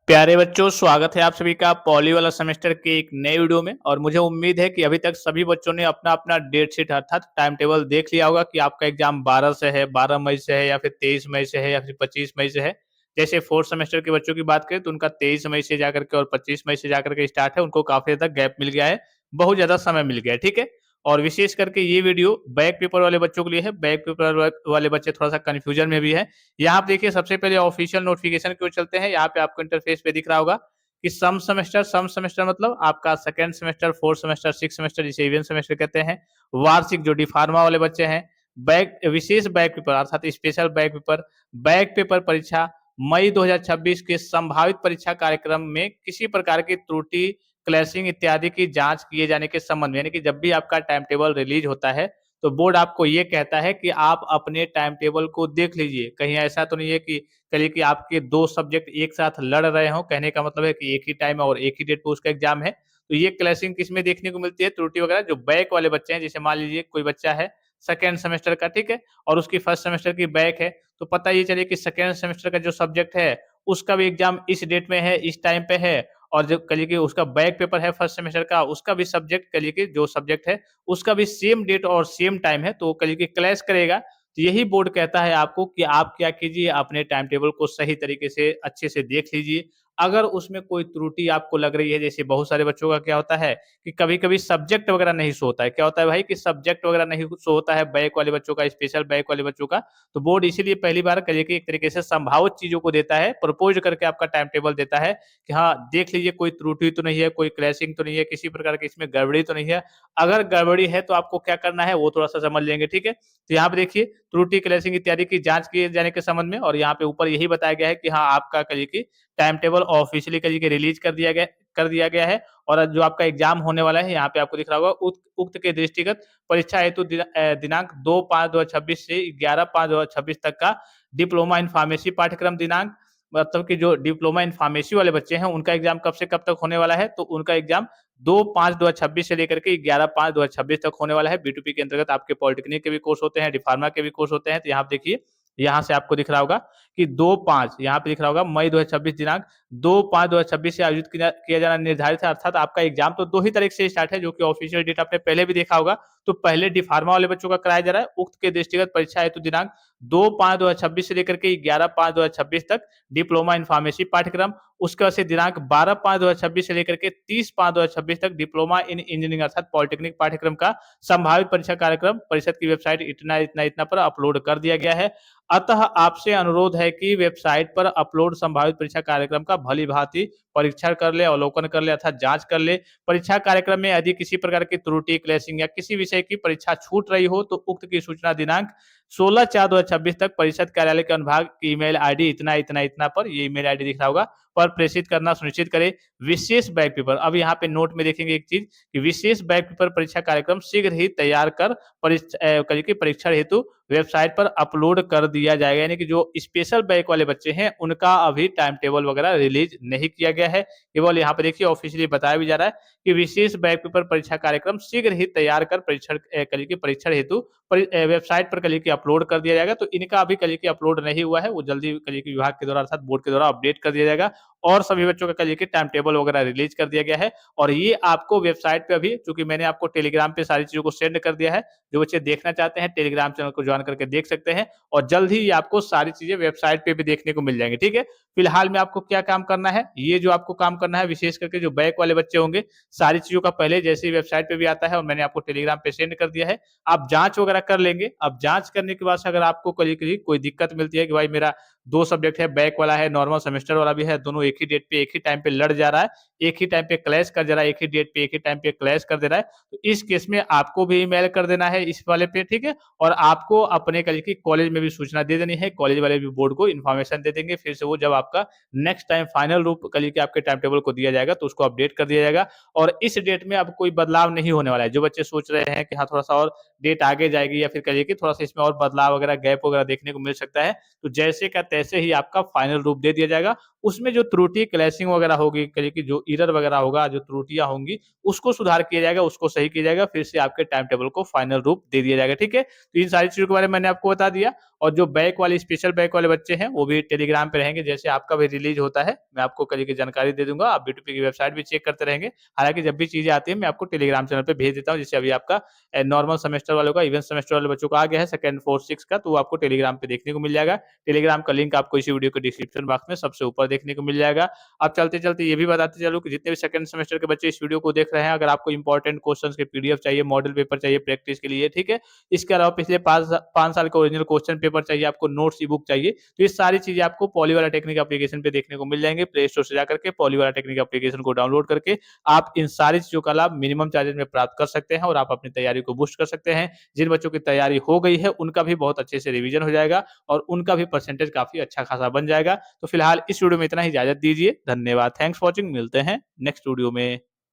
प्यारे बच्चों, स्वागत है आप सभी का पॉली वाला सेमेस्टर के एक नए वीडियो में। और मुझे उम्मीद है कि अभी तक सभी बच्चों ने अपना अपना डेट शीट अर्थात टाइम टेबल देख लिया होगा कि आपका एग्जाम 12 से है, 12 मई से है या फिर 23 मई से है या फिर 25 मई से है। जैसे फोर्थ सेमेस्टर के बच्चों की बात करें तो उनका 23 मई से जाकर के और 25 मई से जाकर के स्टार्ट है। उनको काफी ज्यादा गैप मिल गया है, बहुत ज्यादा समय मिल गया है। ठीक है। और विशेष करके ये वीडियो बैक पेपर वाले बच्चों के लिए है। बैक पेपर वाले बच्चे थोड़ा सा कंफ्यूजन में भी है। यहाँ पे देखिए, सबसे पहले ऑफिशियल नोटिफिकेशन की ओर चलते हैं। यहाँ पे आपको इंटरफेस पे दिख रहा होगा कि सम सेमेस्टर मतलब आपका second semester, fourth semester, six semester, जिसे इवेंट सेमेस्टर कहते हैं। वार्षिक जो डी फार्मा वाले बच्चे हैं, बैक विशेष बैक पेपर अर्थात स्पेशल बैक पेपर परीक्षा मई 2026 के संभावित परीक्षा कार्यक्रम में किसी प्रकार की त्रुटि, क्लैशिंग इत्यादि की जांच किए जाने के संबंध में, यानी कि जब भी आपका टाइम टेबल रिलीज होता है तो बोर्ड आपको ये कहता है कि आप अपने टाइम टेबल को देख लीजिए। कहीं ऐसा तो नहीं है कि चलिए कि आपके दो सब्जेक्ट एक साथ लड़ रहे हो, कहने का मतलब है कि एक ही टाइम और एक ही डेट पे उसका एग्जाम है। तो ये क्लैशिंग किसमें देखने को मिलती है, त्रुटि वगैरह जो बैक वाले बच्चे हैं। जैसे मान लीजिए कोई बच्चा है सेकेंड सेमेस्टर का, ठीक है, और उसकी फर्स्ट सेमेस्टर की बैक है, तो पता ये चलिए कि सेकेंड सेमेस्टर का जो सब्जेक्ट है उसका भी एग्जाम इस डेट में है, इस टाइम पे है। और जब कहिए कि उसका बैक पेपर है फर्स्ट सेमेस्टर का, उसका भी सब्जेक्ट कहिए कि जो सब्जेक्ट है उसका भी सेम डेट और सेम टाइम है, तो कहिए कि क्लैश करेगा। तो यही बोर्ड कहता है आपको कि आप क्या कीजिए, अपने टाइम टेबल को सही तरीके से अच्छे से देख लीजिए। अगर उसमें कोई त्रुटि आपको लग रही है, जैसे बहुत सारे बच्चों का क्या होता है कि कभी-कभी सब्जेक्ट वगैरह नहीं शो होता है। क्या होता है भाई कि सब्जेक्ट वगैरह नहीं शो होता है बैक वाले बच्चों का, स्पेशल बैक वाले बच्चों का। तो बोर्ड इसीलिए पहली बार कहिए कि एक तरीके से संभावित चीज़ों को देता है, प्रपोज़ करके आपका टाइम टेबल देता है कि हाँ, देख लीजिए कोई त्रुटि तो नहीं है, कोई क्लैशिंग तो नहीं है, किसी प्रकार की इसमें गड़बड़ी तो नहीं है। अगर गड़बड़ी है तो आपको क्या करना है वो थोड़ा-सा समझ लेंगे, ठीक है? तो यहाँ पे देखिए त्रुटि, क्लैशिंग इत्यादि की जाँच किए जाने के संबंध में, और यहाँ पे ऊपर यही बताया गया है कि हाँ, आपका कहिए कि टाइम टेबल ऑफ़िशियली कहिए कि रिलीज़ कर दिया गया है। और जो आपका एग्ज़ाम होने वाला है, यहाँ पे आपको दिख रहा होगा उक्त उक्त के दृष्टिगत परीक्षा हेतु दिनांक 2/5/2026 से 11/5/2026 तक का डिप्लोमा इन फार्मेसी पाठ्यक्रम दिनांक, मतलब कि जो डिप्लोमा इन फार्मेसी वाले बच्चे हैं उनका एग्ज़ाम कब से कब तक होने वाला है, तो उनका एग्ज़ाम 2/5/2026 से लेकर के 11/5/2026 तक होने वाला है। बी2पी के अंतर्गत आपके पॉलिटेक्निक के भी कोर्स होते हैं, डी-फार्मा के भी कोर्स होते हैं। तो यहाँ पे देखिए, यहाँ से आपको दिख रहा होगा कि 2/5, यहाँ पे दिख रहा होगा मई 2026 दिनांक 2/5/2026 से आयोजित किया किया जाना निर्धारित है। अर्थात आपका एग्ज़ाम तो 2 ही तारीख से स्टार्ट है, जो कि ऑफ़िशियल डेट आपने पहले भी देखा होगा। तो पहले डी-फार्मा वाले बच्चों का कराया जा रहा है। उक्त के दृष्टिगत परीक्षा हेतु दिनांक 2/5/2026 से लेकर के 11/5/2026 तक डिप्लोमा इन फार्मेसी पाठ्यक्रम। उसके बाद से दिनांक 12/5/2026 से लेकर के 30/5/2026 तक डिप्लोमा इन इंजीनियरिंग अर्थात पॉलिटेक्निक पाठ्यक्रम का संभावित परीक्षा कार्यक्रम परिषद की वेबसाइट इतना-इतना पर अपलोड कर दिया गया है। अतः आपसे अनुरोध है कि वेबसाइट पर अपलोड संभावित परीक्षा कार्यक्रम का भली-भांति परीक्षण कर ले, अवलोकन कर ले अर्थात जाँच कर ले। परीक्षा कार्यक्रम में यदि किसी प्रकार की त्रुटि, क्लैशिंग या किसी विषय की परीक्षा छूट रही हो, तो उक्त की सूचना दिनांक 16/4/2026 तक परिषद कार्यालय के अनुभाग की ईमेल आईडी इतना-इतना पर, ये ईमेल आईडी दिख रहा होगा, पर प्रेषित करना सुनिश्चित करें। विशेष बैक पेपर, अब यहाँ पे नोट में देखेंगे एक चीज़ कि विशेष बैक पेपर परीक्षा कार्यक्रम शीघ्र ही तैयार कर कहिए कि परीक्षण हेतु वेबसाइट पर अपलोड कर दिया जाएगा। यानी कि जो स्पेशल बैक वाले बच्चे हैं उनका अभी टाइम टेबल वगैरह रिलीज नहीं किया गया है। केवल यहाँ पे देखिए ऑफिशियली बताया भी जा रहा है कि विशेष बैक पेपर परीक्षा कार्यक्रम शीघ्र ही तैयार कर कहिए कि परीक्षण हेतु वेबसाइट पर कहिए कि अपलोड कर दिया जाएगा। तो इनका अभी कहिए कि अपलोड नहीं हुआ है, वो जल्दी कहिए कि विभाग के द्वारा अर्थात बोर्ड के द्वारा अपडेट कर दिया जाएगा। और सभी बच्चों का कहिए कि टाइम टेबल वगैरह रिलीज कर दिया गया है। और ये आपको वेबसाइट पे अभी, चूंकि मैंने आपको टेलीग्राम पे सारी चीज़ों को सेंड कर दिया है, जो बच्चे देखना चाहते हैं टेलीग्राम चैनल को ज्वाइन करके देख सकते हैं। और जल्द ही ये आपको सारी चीज़ें वेबसाइट पे भी देखने को मिल जाएँगी, ठीक है? फिलहाल में आपको क्या काम करना है, ये जो आपको काम करना है विशेष करके जो बैक वाले बच्चे होंगे, सारी चीज़ों का पहले जैसे ही वेबसाइट पे भी आता है और मैंने आपको टेलीग्राम पे सेंड कर दिया है, आप जाँच वगैरह कर लेंगे। अब जाँच करने के बाद से अगर आपको कहीं कोई दिक्कत मिलती है कि भाई मेरा 2 सब्जेक्ट है, बैक वाला है, नॉर्मल सेमेस्टर वाला भी है, दोनों एक ही डेट पे, एक ही टाइम पे लड़ जा रहा है, एक ही टाइम पे क्लैश कर जा रहा है, एक ही डेट पे, एक ही टाइम पे क्लैश कर दे रहा है, तो इस केस में आपको भी ईमेल कर देना है इस वाले पे, ठीक है? और आपको अपने कहिए कि कॉलेज में भी सूचना दे देनी है, कॉलेज वाले भी बोर्ड को इन्फॉर्मेशन दे देंगे। फिर से वो जब आपका नेक्स्ट टाइम फाइनल रूप कहिए कि आपके टाइम टेबल को दिया जाएगा, तो उसको अपडेट कर दिया जाएगा। और इस डेट में अब कोई बदलाव नहीं होने वाला है। जो बच्चे सोच रहे हैं कि हाँ, थोड़ा-सा और डेट आगे जाएगी या फिर कहिए कि थोड़ा-सा इसमें और बदलाव वगैरह, गैप वगैरह देखने को मिल सकता है, तो जैसे का तैसे ही आपका फाइनल रूप दे दिया जाएगा। उसमें जो त्रुटि, क्लैशिंग वगैरह होगी, कहीं की जो एरर वगैरह होगा, जो त्रुटियाँ होंगी, उसको सुधार किया जाएगा, उसको सही किया जाएगा, फिर से आपके टाइम टेबल को फाइनल रूप दे दिया जाएगा, ठीक है? तो इन सारी चीज़ों के बारे में मैंने आपको बता दिया। और जो बैक वाले स्पेशल बैक वाले बच्चे हैं, वो भी टेलीग्राम पे रहेंगे, जैसे आपका भी रिलीज़ होता है, मैं आपको कल की जानकारी दे दूँगा, आप B2P की वेबसाइट भी चेक करते रहेंगे। हालाँकि जब भी चीज़ें आती हैं, मैं आपको टेलीग्राम चैनल पे भेज देता हूँ, जैसे अभी आपका नॉर्मल सेमेस्टर वालों का, इवेंट सेमेस्टर वाले बच्चों का आ गया है सेकंड, 4th, 6th का, तो वो आपको टेलीग्राम पे देखने को मिल जाएगा। टेलीग्राम का लिंक आपको इसी वीडियो के डिस्क्रिप्शन बॉक्स में सबसे ऊपर देखने को मिल जाएगा। अब चलते-चलते ये भी बताते चलूँ कि जितने भी सेकंड सेमेस्टर के बच्चे इस वीडियो को देख रहे हैं, अगर आपको इम्पोर्टेंट क्वेश्चन्स के पीडीएफ चाहिए, मॉडल पेपर चाहिए प्रैक्टिस के लिए, ठीक है? इसके अलावा पिछले 5 साल के ओरिजिनल क्वेश्चन पेपर चाहिए, आपको नोट्स, ई-बुक चाहिए, तो ये सारी चीज़ें आपको पॉलीवाला टेक्निक एप्लीकेशन पे देखने को मिल जाएँगे। प्ले स्टोर से जाकर के पॉलीवाला टेक्निक एप्लीकेशन को डाउनलोड करके आप इन सारी चीज़ों का लाभ मिनिमम चार्जेज़ में प्राप्त कर सकते हैं और आप अपनी तैयारी को बूस्ट कर सकते हैं। जिन बच्चों की तैयारी हो गई है, उनका भी बहुत अच्छे से रिवीजन हो जाएगा और उनका भी परसेंटेज काफ़ी अच्छा खासा बन जाएगा। तो फिलहाल इस वीडियो में इतना ही, इजाज़त दीजिए। धन्यवाद। Thanks for watching. मिलते हैं नेक्स्ट वीडियो में।